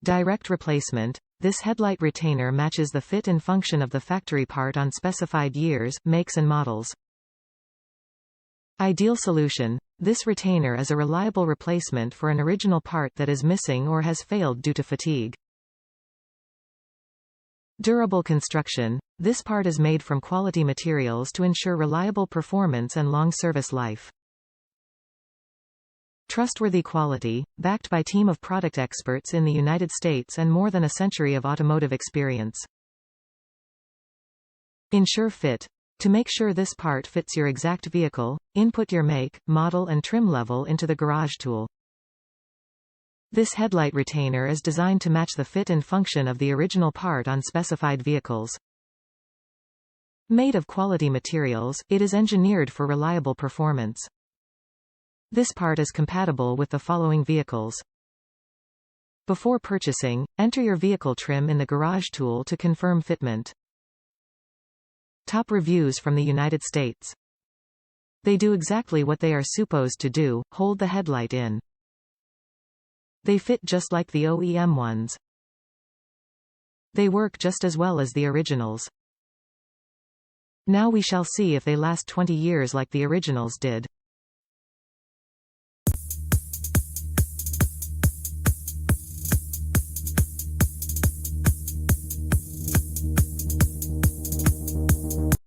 Direct replacement. This headlight retainer matches the fit and function of the factory part on specified years, makes and models. Ideal solution. This retainer is a reliable replacement for an original part that is missing or has failed due to fatigue. Durable construction. This part is made from quality materials to ensure reliable performance and long service life. Trustworthy quality, backed by team of product experts in the United States and more than a century of automotive experience. Ensure fit. To make sure this part fits your exact vehicle, input your make, model and trim level into the garage tool. This headlight retainer is designed to match the fit and function of the original part on specified vehicles. Made of quality materials, it is engineered for reliable performance. This part is compatible with the following vehicles. Before purchasing, enter your vehicle trim in the garage tool to confirm fitment. Top reviews from the United States. They do exactly what they are supposed to do, hold the headlight in. They fit just like the OEM ones. They work just as well as the originals. Now we shall see if they last 20 years like the originals did.